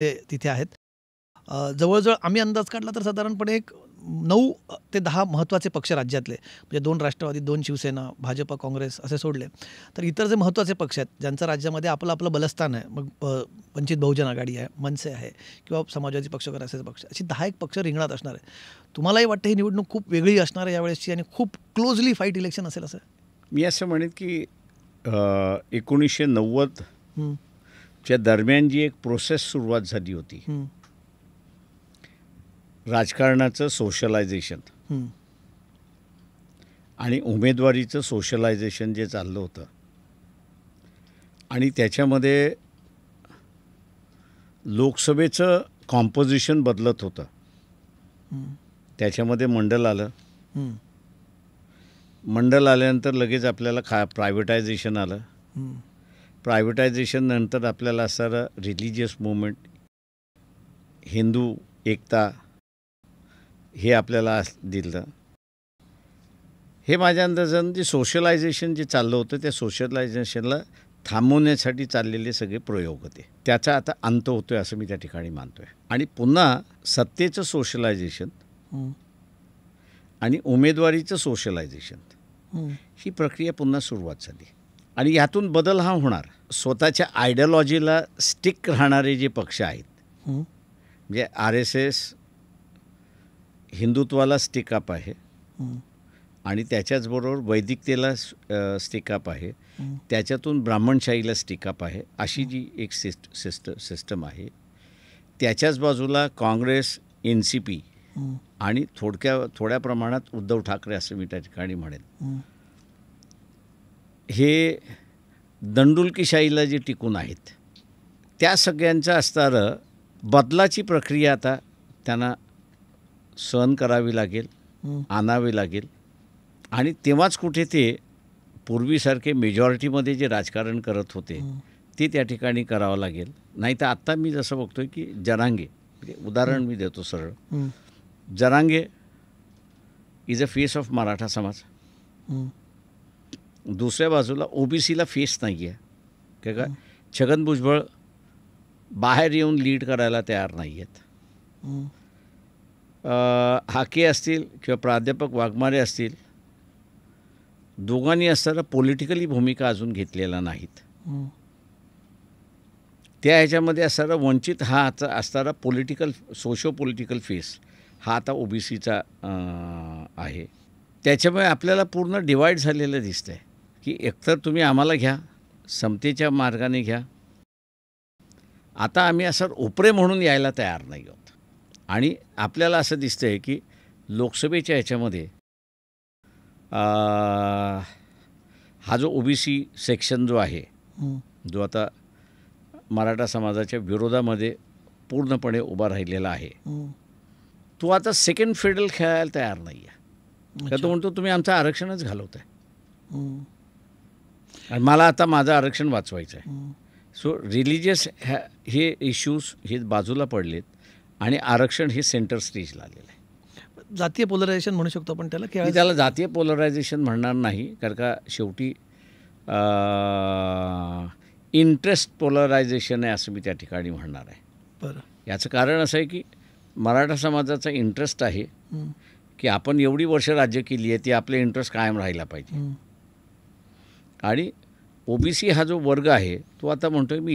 ते तिथे आहेत. जवळ-जवळ आम्ही अंदाज काढला तर साधारणपणे एक 9 ते 10 महत्त्वाचे पक्ष राज्यातले, म्हणजे 2 राष्ट्रवादी, 2 शिवसेना, भाजप, काँग्रेस असे सोडले, तर इतर जे महत्त्वाचे पक्ष आहेत, ज्यांचं राज्यामध्ये आपलं बलस्थान आहे, मग वंचित बहुजन आघाडी आहे, मनसे आहे किंवा समाजवादी पक्ष वगैरे असे पक्ष, अशी 10 एक पक्ष रिंगणात असणार आहे. तुम्हालाही वाटतं ही निवडणूक खूप वेगळी असणार आहे यावेळेसची आणि खूप क्लोजली फाईट इलेक्शन असेल असं? मी असं म्हणेन की 1990 हं, च्या दरम्यान जी एक प्रोसेस सुरुवात झाली होती, हं, राजकारणाचं सोशलायझेशन हं, आणि उमेदवारीचं सोशलायझेशन जे चाललं होतं आणि त्याच्यामध्ये लोकसभेचं कॉम्पोजिशन बदलत होतं. हं, त्याच्यामध्ये मंडल आलं. हं, मंडल आल्यानंतर लगेच आपल्याला प्रायव्हेटायझेशन आलं. हं, प्रायव्हेटायझेशन नंतर आपल्याला असणारं रिलिजियस मुवमेंट, हिंदू एकता हे आपल्याला दिलं. हे माझ्या अंदाजानं जे सोशलायझेशन जे चाललं होतं त्या सोशलायझेशनला थांबवण्यासाठी चाललेले सगळे प्रयोग होते. त्याचा आता अंत होतो आहे असं मी त्या ठिकाणी मानतो आहे. आणि पुन्हा सत्तेचं सोशलायझेशन हं, आणि उमेदवारीचं सोशलायझेशन हं, ही प्रक्रिया पुन्हा सुरुवात झाली. आणि यातून बदल हा होणार. स्वतःच्या आयडियॉलॉजीला स्टिक राहणारे जे पक्ष आहेत, हं, म्हणजे RSS हिंदुत्वाला स्टिकअप आहे हं, आणि त्याच्याचबरोबर वैदिकतेला स्टिकअप आहे, हं, त्याच्यातून ब्राह्मणशाहीला स्टिकअप आहे, अशी जी एक सिस्टम आहे. त्याच्याच बाजूला काँग्रेस, NCP हं, आणि थोड्या प्रमाणात उद्धव ठाकरे असं मी त्या ठिकाणी म्हणेन. हं, हे दंडुलकीशाहीला जे टिकून आहेत त्या सगळ्यांचं असणारं बदलाची प्रक्रिया आता त्यांना सहन करावी लागेल, हं, आणावी लागेल. आणि तेव्हाच कुठे ते पूर्वीसारखे मेजॉरिटीमध्ये जे राजकारण करत होते ते त्या ठिकाणी करावं लागेल. नाही तर आत्ता मी जसं बघतोय की जरांगे, म्हणजे उदाहरण मी देतो सरळ, हं, Jarange is a face of Maratha समाज. हं, दुसऱ्या बाजूला OBCला फेस नाही आहे का छगन भुजबळ बाहेर येऊन लीड करायला तयार नाही आहेत. हं, हाके असतील किंवा प्राध्यापक वाघमारे असतील, दोघांनी असताना पॉलिटिकली भूमिका अजून घेतलेला नाहीत. हं, त्या ह्याच्यामध्ये असणारा वंचित हा आता असणारा सोशो पॉलिटिकल फेस हा आता OBCचा आहे. त्याच्यामुळे आपल्याला पूर्ण डिवाईड झालेलं दिसतं आहे की एकतर तुम्ही आम्हाला घ्या, समतेच्या मार्गाने घ्या, आता आम्ही असं ओपरे म्हणून यायला तयार नाही आहोत. आणि आपल्याला असं दिसतं आहे की लोकसभेच्या ह्याच्यामध्ये हा जो OBC सेक्शन जो आहे, हं, जो आता मराठा समाजाच्या विरोधामध्ये पूर्णपणे उभा राहिलेला आहे, हं, तो आता सेकंड फिडल खेळायला तयार नाही आहे. का तो म्हणतो तुम्ही आमचं आरक्षणच घालवत आहे हं, आणि मला आता माझं आरक्षण वाचवायचं आहे. हं. सो रिलिजियस हे इश्यूज हे बाजूला पडलेत आणि आरक्षण हे सेंटर स्टेजला आलेलं आहे. जातीय पोलरायझेशन म्हणू शकतो आपण त्याला, की मी त्याला जातीय पोलरायझेशन म्हणणार नाही, कारण का शेवटी इंटरेस्ट पोलरायझेशन आहे असं मी त्या ठिकाणी म्हणणार आहे. बरं. याचं कारण असं आहे की मराठा समाजाचा इंटरेस्ट आहे हं, की आपण एवढी वर्ष राज्य केली आहे ती आपले इंटरेस्ट कायम राहिला पाहिजे. हं, आणि OBC हा जो वर्ग आहे तो आता म्हणतो आहे मी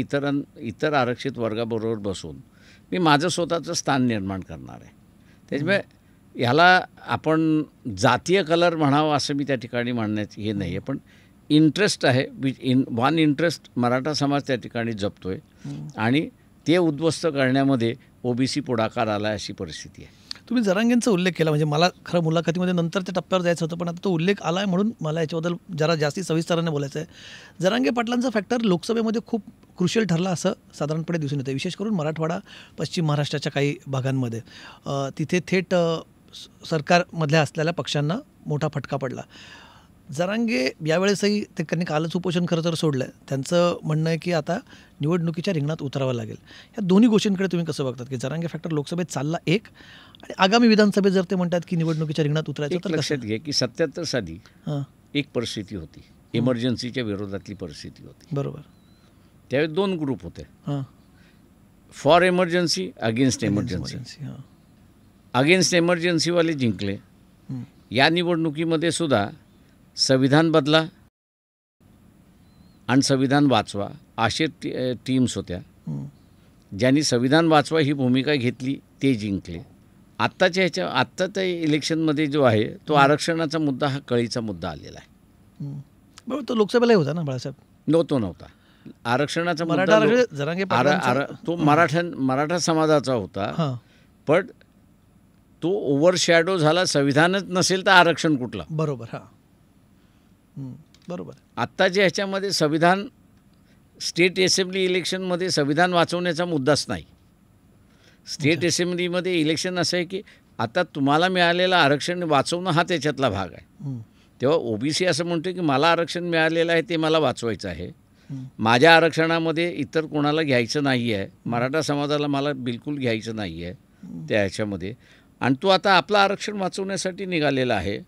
इतर आरक्षित वर्गाबरोबर बसून मी माझं स्वतःचं स्थान निर्माण करणार आहे. त्याच्यामुळे ह्याला आपण जातीय कलर म्हणावं असं मी त्या ठिकाणी म्हणण्याचं हे नाही आहे, पण इंटरेस्ट आहे वन इंटरेस्ट मराठा समाज त्या ठिकाणी जपतो आहे आणि ते उद्ध्वस्त करण्यामध्ये OBC पुढाकार आला अशी परिस्थिती आहे. तुम्ही जरांगेंचा उल्लेख केला, म्हणजे मला खरं मुलाखतीमध्ये नंतरच्या टप्प्यावर जायचं होतं, पण आता तो उल्लेख आला आहे म्हणून मला याच्याबद्दल जरा जास्ती सविस्तराने बोलायचं आहे. जरांगे पाटलांचा फॅक्टर लोकसभेमध्ये खूप क्रुशियल ठरला असं साधारणपणे दिसून येतं, विशेष करून मराठवाडा, पश्चिम महाराष्ट्राच्या काही भागांमध्ये. तिथे थेट सरकारमधल्या असलेल्या पक्षांना मोठा फटका पडला. जरांगे यावेळेसही त्यांनी कालच उपोषण खरं तर सोडलं आहे. त्यांचं म्हणणं आहे की आता निवडणुकीच्या रिंगणात उतरावं लागेल. या दोन्ही गोष्टींकडे तुम्ही कसं बघतात की जरांगे फॅक्टर लोकसभेत चालला एक, आणि आगामी विधानसभेत जर ते म्हणतात की निवडणुकीच्या रिंगणात उतरायचं एक तर लक्षात घे की 77 साली हां, एक परिस्थिती होती, इमर्जन्सीच्या विरोधातली परिस्थिती होती. बरोबर. त्यावेळी 2 ग्रुप होते. हां, फॉर एमर्जन्सी अगेन्स्ट एमर्जन्सी. हां. अगेन्स्ट एमर्जन्सीवाले जिंकले. हं. या निवडणुकीमध्ये सुद्धा संविधान बदला आणि संविधान वाचवा असे टीम्स होत्या. हं. ज्यांनी संविधान वाचवा ही भूमिका घेतली ते जिंकले. आत्ताच्या इलेक्शनमध्ये जो आहे तो आरक्षणाचा मुद्दा हा कळीचा मुद्दा आलेला आहे. हं. बरोबर, तो लोकसभेलाही होता ना बाळासाहेब. नव्हता. आरक्षणाचा मराठा मुद्दा आरक्षण जरांगे पाटलांचा. तो मराठा समाजाचा होता. हां. पण तो ओव्हरशॅडो झाला. संविधानच नसेल तर आरक्षण कुठलं. बरोबर. हां. बरोबर. आत्ता जे ह्याच्यामध्ये संविधान स्टेट असेंब्ली इलेक्शनमध्ये संविधान वाचवण्याचा मुद्दाच नाही. स्टेट असेंब्लीमध्ये इलेक्शन असं आहे की आता तुम्हाला मिळालेलं आरक्षण वाचवणं हा त्याच्यातला भाग आहे. हं. तेव्हा ओबीसी असं म्हणतो की मला आरक्षण मिळालेलं आहे ते मला वाचवायचं आहे. हं. माझ्या आरक्षणामध्ये इतर कोणाला घ्यायचं नाही आहे. मराठा समाजाला मला बिलकुल घ्यायचं नाही आहे त्या ह्याच्यामध्ये. आणि तो आता आपलं आरक्षण वाचवण्यासाठी निघालेला आहे.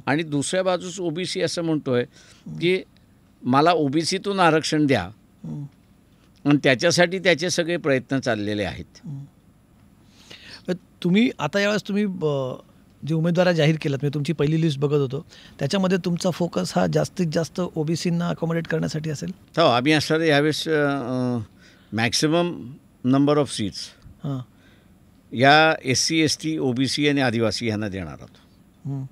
आणि दुसऱ्या बाजूस ओबीसी असं म्हणतो आहे की मला ओबीसीतून आरक्षण द्या. हं. आणि त्याच्यासाठी त्याचे सगळे प्रयत्न चाललेले आहेत. तुम्ही आता यावेळेस तुम्ही जे उमेदवार जाहीर केलात, म्हणजे तुमची पहिली लिस्ट बघत होतो, त्याच्यामध्ये तुमचा फोकस हा जास्तीत जास्त ओबीसींना अकोमोडेट करण्यासाठी असेल. हो, आम्ही असणारे यावेळेस मॅक्सिमम नंबर ऑफ सीट्स हां. या SC ST OBC आणि आदिवासी यांना देणार आहोत. हं.